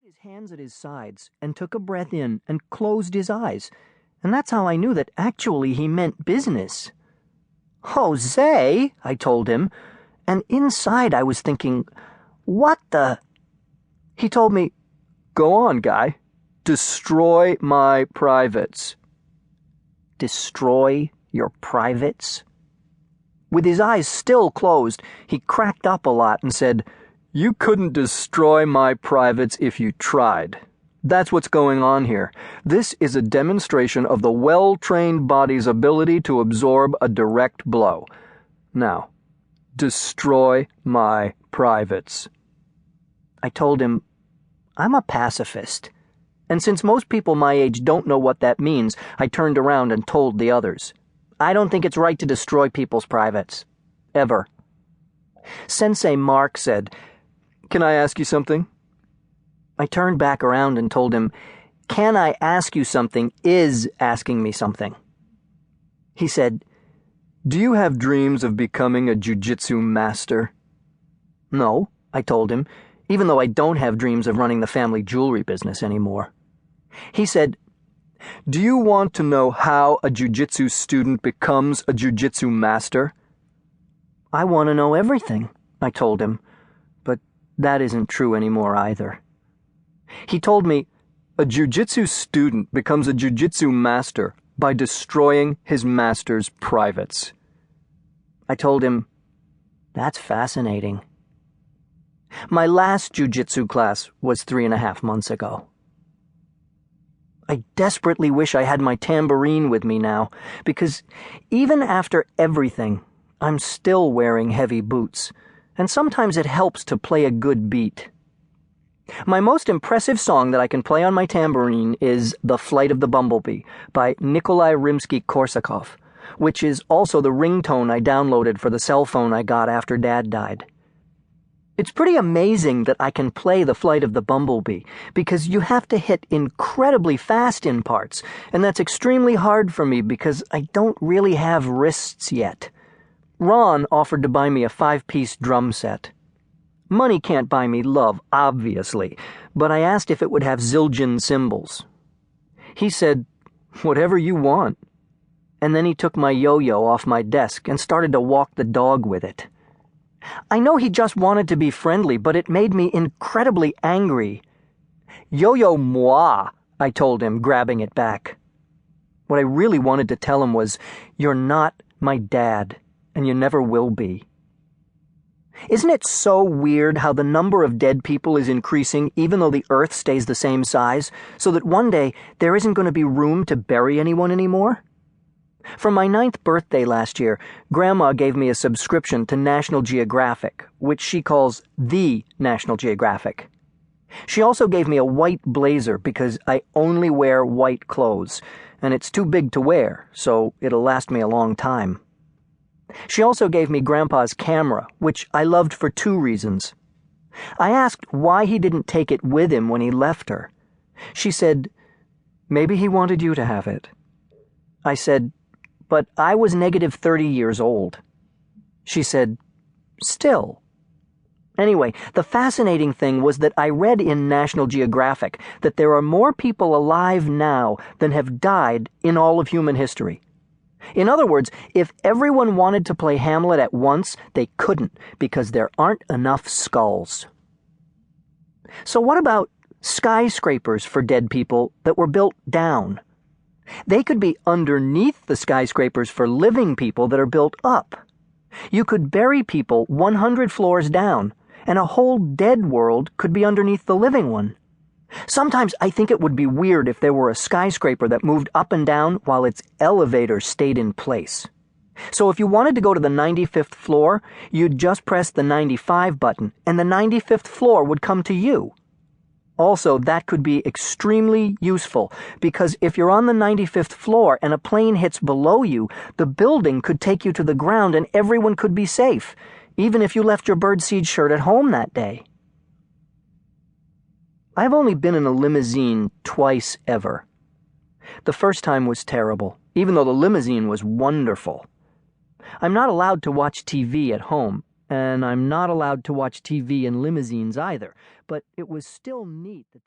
His hands at his sides and took a breath in and closed his eyes, and that's how I knew that actually he meant business. "Jose," I told him, and inside I was thinking, what the... He told me, "Go on, guy. Destroy my privates." Destroy your privates? With his eyes still closed, he cracked up a lot and said, "You couldn't destroy my privates if you tried. That's what's going on here. This is a demonstration of the well-trained body's ability to absorb a direct blow. Now, destroy my privates." I told him, "I'm a pacifist." And since most people my age don't know what that means, I turned around and told the others, "I don't think it's right to destroy people's privates. Ever." Sensei Mark said, "Can I ask you something?" I turned back around and told him, "Can I ask you something is asking me something." He said, "Do you have dreams of becoming a jiu-jitsu master?" "No," I told him, even though I don't have dreams of running the family jewelry business anymore. He said, "Do you want to know how a jiu-jitsu student becomes a jiu-jitsu master?" "I want to know everything," I told him, but that isn't true anymore either. He told me, "A jiu-jitsu student becomes a jiu-jitsu master by destroying his master's privates." I told him, "That's fascinating." My last jiu-jitsu class was 3.5 months ago. I desperately wish I had my tambourine with me now, because even after everything, I'm still wearing heavy boots, and sometimes it helps to play a good beat. My most impressive song that I can play on my tambourine is The Flight of the Bumblebee by Nikolai Rimsky-Korsakov, which is also the ringtone I downloaded for the cell phone I got after Dad died. It's pretty amazing that I can play The Flight of the Bumblebee, because you have to hit incredibly fast in parts, and that's extremely hard for me because I don't really have wrists yet. Ron offered to buy me a 5-piece drum set. Money can't buy me love, obviously, but I asked if it would have Zildjian cymbals. He said, "Whatever you want." And then he took my yo-yo off my desk and started to walk the dog with it. I know he just wanted to be friendly, but it made me incredibly angry. "Yo-yo moi," I told him, grabbing it back. What I really wanted to tell him was, "You're not my dad, and you never will be." Isn't it so weird how the number of dead people is increasing even though the earth stays the same size, so that one day there isn't going to be room to bury anyone anymore? For my 9th birthday last year, Grandma gave me a subscription to National Geographic, which she calls the National Geographic. She also gave me a white blazer because I only wear white clothes, and it's too big to wear, so it'll last me a long time. She also gave me Grandpa's camera, which I loved for 2 reasons. I asked why he didn't take it with him when he left her. She said, "Maybe he wanted you to have it." I said, "But I was negative 30 years old." She said, "Still." Anyway, the fascinating thing was that I read in National Geographic that there are more people alive now than have died in all of human history. In other words, if everyone wanted to play Hamlet at once, they couldn't because there aren't enough skulls. So what about skyscrapers for dead people that were built down? They could be underneath the skyscrapers for living people that are built up. You could bury people 100 floors down, and a whole dead world could be underneath the living one. Sometimes I think it would be weird if there were a skyscraper that moved up and down while its elevator stayed in place. So if you wanted to go to the 95th floor, you'd just press the 95 button, and the 95th floor would come to you. Also, that could be extremely useful, because if you're on the 95th floor and a plane hits below you, the building could take you to the ground and everyone could be safe, even if you left your birdseed shirt at home that day. I've only been in a limousine twice ever. The first time was terrible, even though the limousine was wonderful. I'm not allowed to watch TV at home, and I'm not allowed to watch TV in limousines either, but it was still neat that